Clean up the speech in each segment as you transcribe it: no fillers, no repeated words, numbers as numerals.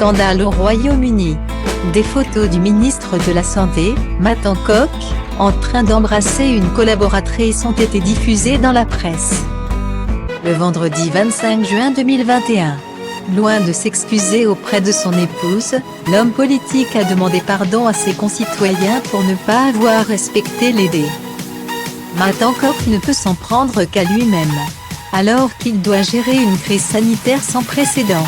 scandale au Royaume-Uni. Des photos du ministre de la Santé, Matt Hancock, en train d'embrasser une collaboratrice ont été diffusées dans la presse. Le vendredi 25 juin 2021. Loin de s'excuser auprès de son épouse, l'homme politique a demandé pardon à ses concitoyens pour ne pas avoir respecté les délais. Matt Hancock ne peut s'en prendre qu'à lui-même, alors qu'il doit gérer une crise sanitaire sans précédent.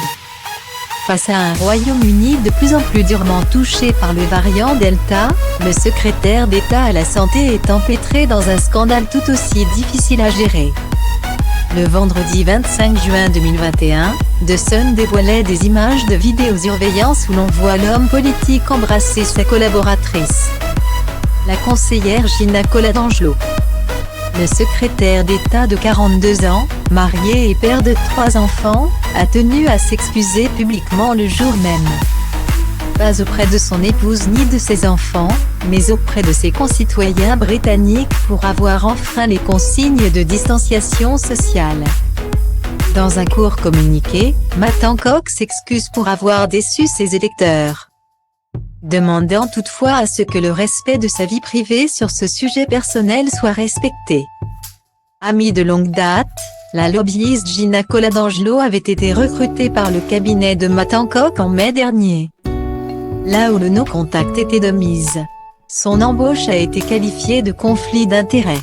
Face à un Royaume-Uni de plus en plus durement touché par le variant Delta, le secrétaire d'État à la Santé est empêtré dans un scandale tout aussi difficile à gérer. Le vendredi 25 juin 2021, The Sun dévoilait des images de vidéosurveillance où l'on voit l'homme politique embrasser sa collaboratrice, la conseillère Gina Coladangelo. Le secrétaire d'État de 42 ans, marié et père de 3 enfants, a tenu à s'excuser publiquement le jour même. Pas auprès de son épouse ni de ses enfants, mais auprès de ses concitoyens britanniques pour avoir enfreint les consignes de distanciation sociale. Dans un court communiqué, Matt Hancock s'excuse pour avoir déçu ses électeurs, demandant toutefois à ce que le respect de sa vie privée sur ce sujet personnel soit respecté. Amie de longue date, la lobbyiste Gina Coladangelo avait été recrutée par le cabinet de Matt Hancock en mai dernier. Là où le no-contact était de mise, son embauche a été qualifiée de conflit d'intérêts.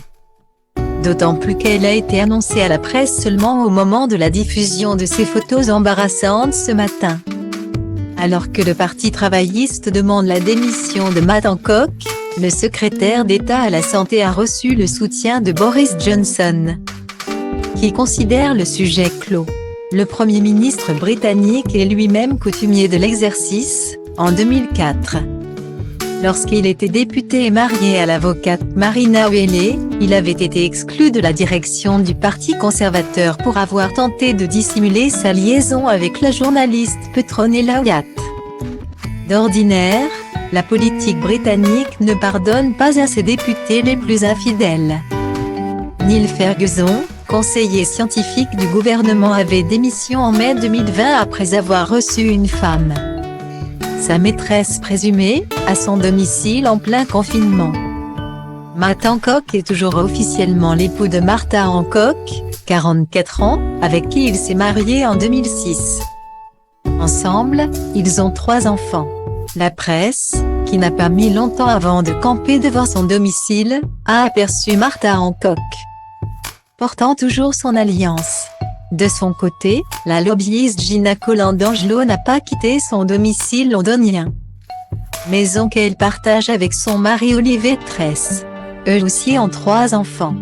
D'autant plus qu'elle a été annoncée à la presse seulement au moment de la diffusion de ces photos embarrassantes ce matin. Alors que le Parti travailliste demande la démission de Matt Hancock, le secrétaire d'État à la Santé a reçu le soutien de Boris Johnson, qui considère le sujet clos. Le Premier ministre britannique est lui-même coutumier de l'exercice, en 2004. Lorsqu'il était député et marié à l'avocate Marina Wheeler, il avait été exclu de la direction du Parti conservateur pour avoir tenté de dissimuler sa liaison avec la journaliste Petronella Wyatt. D'ordinaire, la politique britannique ne pardonne pas à ses députés les plus infidèles. Neil Ferguson, conseiller scientifique du gouvernement, avait démissionné en mai 2020 après avoir reçu une femme, sa maîtresse présumée, à son domicile en plein confinement. Matt Hancock est toujours officiellement l'époux de Martha Hancock, 44 ans, avec qui il s'est marié en 2006. Ensemble, ils ont 3 enfants. La presse, qui n'a pas mis longtemps avant de camper devant son domicile, a aperçu Martha Hancock portant toujours son alliance. De son côté, la lobbyiste Gina Coladangelo n'a pas quitté son domicile londonien, maison qu'elle partage avec son mari Oliver Tress. Eux aussi ont 3 enfants.